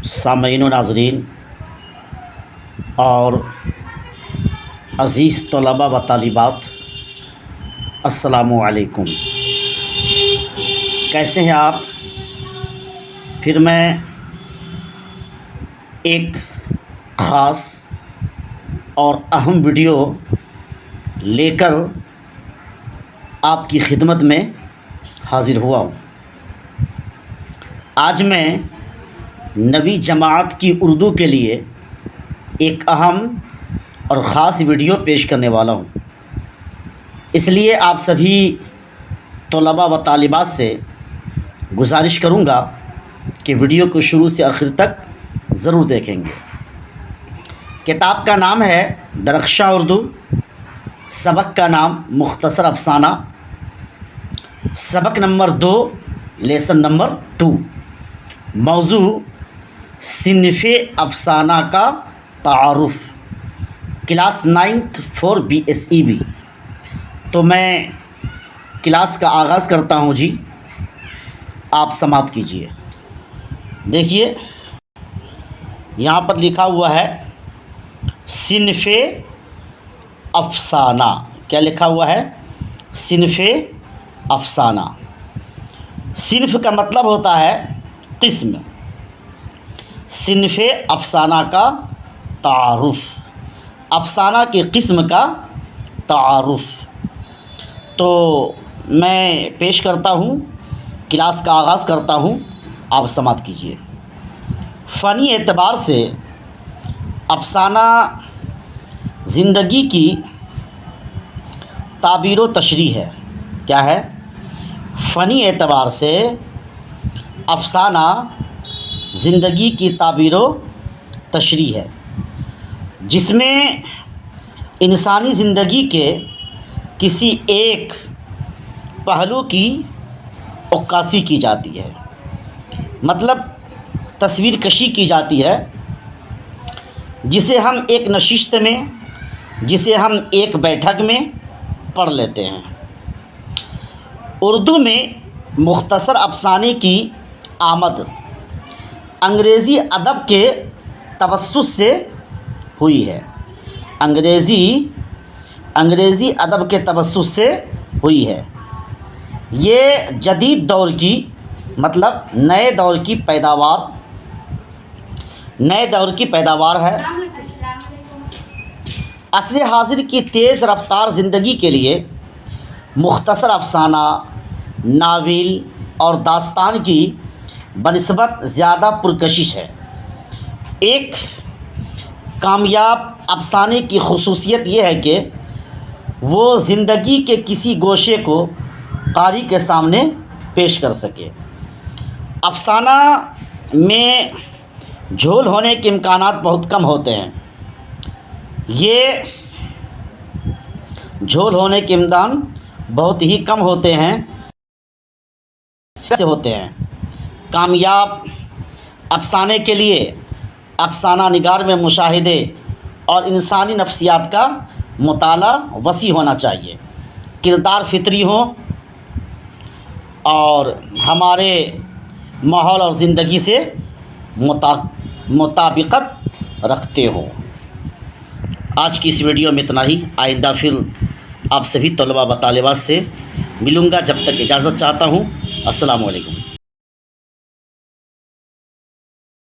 سامعین و ناظرین اور عزیز طلباء و طالبات، السلام علیکم۔ کیسے ہیں آپ؟ پھر میں ایک خاص اور اہم ویڈیو لے کر آپ کی خدمت میں حاضر ہوا ہوں۔ آج میں نویں جماعت کی اردو کے لیے ایک اہم اور خاص ویڈیو پیش کرنے والا ہوں۔ اس لیے آپ سبھی طلباء و طالبات سے گزارش کروں گا کہ ویڈیو کو شروع سے آخر تک ضرور دیکھیں گے۔ کتاب کا نام ہے درخشاں اردو، سبق کا نام مختصر افسانہ، سبق نمبر 2، لیسن نمبر 2۔ موضوع صنف افسانہ کا تعارف، کلاس 9th for BSEB۔ تو میں کلاس کا آغاز کرتا ہوں جی، آپ سماعت کیجیے۔ دیکھیے یہاں پر لکھا ہوا ہے صنف افسانہ۔ کیا لکھا ہوا ہے؟ صنف افسانہ۔ صنف کا مطلب ہوتا ہے قسم، صنف افسانہ کا تعارف، افسانہ کی قسم کا تعارف۔ تو میں پیش کرتا ہوں، کلاس کا آغاز کرتا ہوں، آپ سماعت کیجیے۔ فنی اعتبار سے افسانہ زندگی کی تعبیر و تشریح ہے۔ کیا ہے؟ فنی اعتبار سے افسانہ زندگی کی تعبیر و تشریح ہے، جس میں انسانی زندگی کے کسی ایک پہلو کی عکاسی کی جاتی ہے، مطلب تصویر کشی کی جاتی ہے، جسے ہم ایک نشست میں، جسے ہم ایک بیٹھک میں پڑھ لیتے ہیں۔ اردو میں مختصر افسانے کی آمد انگریزی ادب کے توسط سے ہوئی ہے۔ انگریزی ادب کے توسط سے ہوئی ہے۔ یہ جدید دور کی، مطلب نئے دور کی پیداوار ہے۔ عصر حاضر کی تیز رفتار زندگی کے لیے مختصر افسانہ، ناول اور داستان کی بنسبت زیادہ پرکشش ہے۔ ایک کامیاب افسانے کی خصوصیت یہ ہے کہ وہ زندگی کے کسی گوشے کو قاری کے سامنے پیش کر سکے۔ افسانہ میں جھول ہونے کے امکانات بہت کم ہوتے ہیں۔ یہ جھول ہونے کے امکان بہت ہی کم ہوتے ہیں۔ کامیاب افسانے کے لیے افسانہ نگار میں مشاہدے اور انسانی نفسیات کا مطالعہ وسیع ہونا چاہیے، کردار فطری ہوں اور ہمارے ماحول اور زندگی سے مطابقت رکھتے ہوں۔ آج کی اس ویڈیو میں اتنا ہی۔ آئندہ پھر آپ سبھی طلباء و طالبات سے ملوں گا، جب تک اجازت چاہتا ہوں۔ السلام علیکم۔